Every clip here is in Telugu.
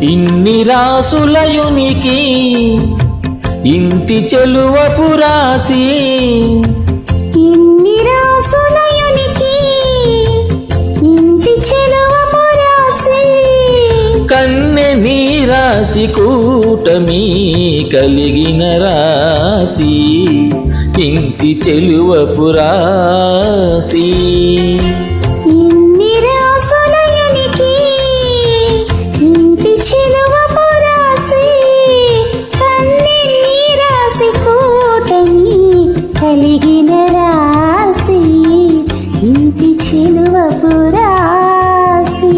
ఇన్ని రాసులయునికి ఇంతి చెలువపు రాసి, ఇన్ని రాసులయునికి ఇంతి చెలువపు రాసి, కన్నె నీ రాసి కూటమి కలిగిన రాసి, ఇంతి చెలువపు రాసి. ఇన్ని రాసులయునికి ఇంతి చెలువపు రాసి, కన్నె నీ రాసి కూటమి కలిగిన రాసి, ఇంతి చెలువపు రాసి.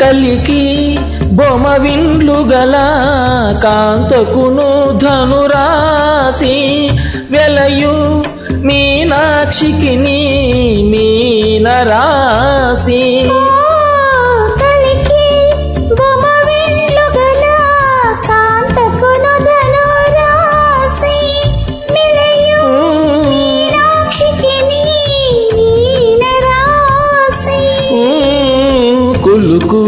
కలికి బొమ విండ్లు గల కాంతకును ధనురాసి, వెలయు మీనాక్షికి నీ మీన రాసి. కలికి బొమ విండ్లు గల కాంతకును ధనురాసి, వెలయు మీనాక్షికి నీ మీన రాసి. కులుకు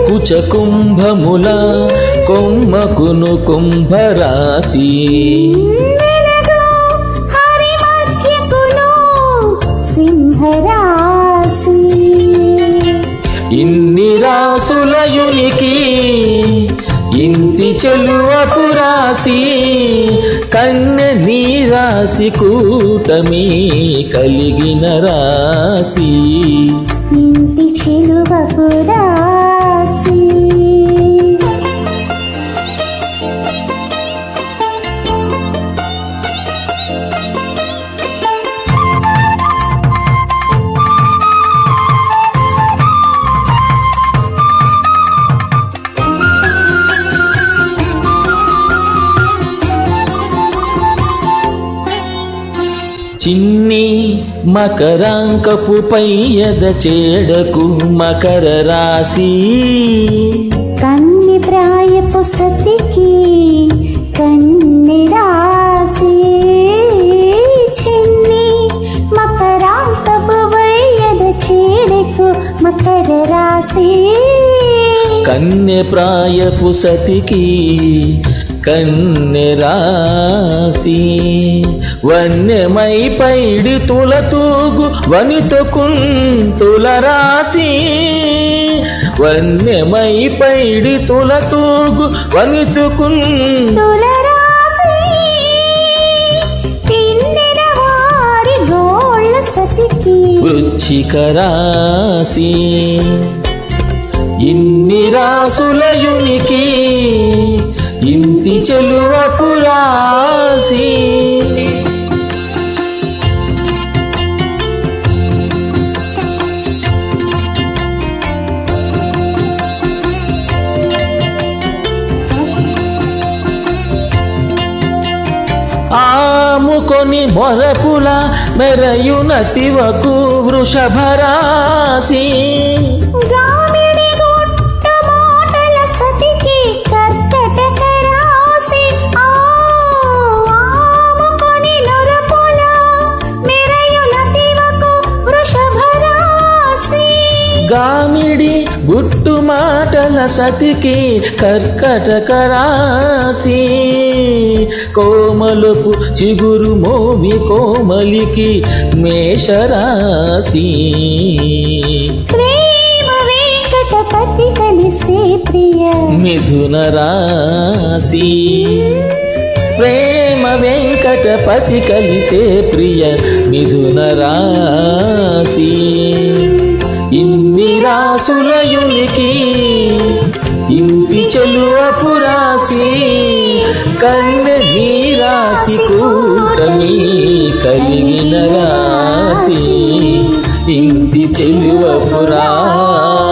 కుచ కుంభముల కొమ్మకును కుంభరాసి, వెలగు హరి మధ్యకును సింహరాసి. ఇన్ని రాసులయునికి ఇంతి చెలువపు రాసి, కన్నె నీ రాసి కూటమి కలిగిన రాసి, ఇంటి చెలువపు రాసి. చిన్ని మకరాంకపు పయ్యద చేడకు మకర రాసి, కన్ని ప్రాయపు సతికి కన్ని రాసి, చిన్ని మకరాంతపు వయ్యద చేడకు మకర రాసి. కన్నె ప్రాయపు సతికి కన్నె రాసి, వన్యమై పైడి తులతూగు వనితకున్ తుల రాసి, వన్యమై పైడి తులతూగు వనితకున్ తుల రాసి. తిన్నెన వారి గోళ్ళ సతికి వృచ్చిక రాసి. ఇన్ని రాసులయునికి ఇంతి చెలువపు రాసి. ఆముకొని మొరపుల మెరయునతివకు వృషభరాసి, గామిడి గుట్ట మాటల సతికి కర్కటక రాసి. ఆముకొని నొరపుల మెరయునతివకు వృషభ రాసి. గామిడి గుట్టు మాటల సతికి కర్కటక రాసి, కోమలపు చిగురు మోవి కోమలికి మేషరాసి. ప్రేమ వెంకటపతి కలిసే ప్రియ మిథున రాసి, ప్రేమ వెంకటపతి కలిసే ప్రియ మిథున రాసి. ఇన్ని రాసులయునికి ఇంతి చెలువపు రాసి, కన్నె నీ రాసి కూటమి కలిగిన రాసి, ఇంతి చెలువపు రాసి.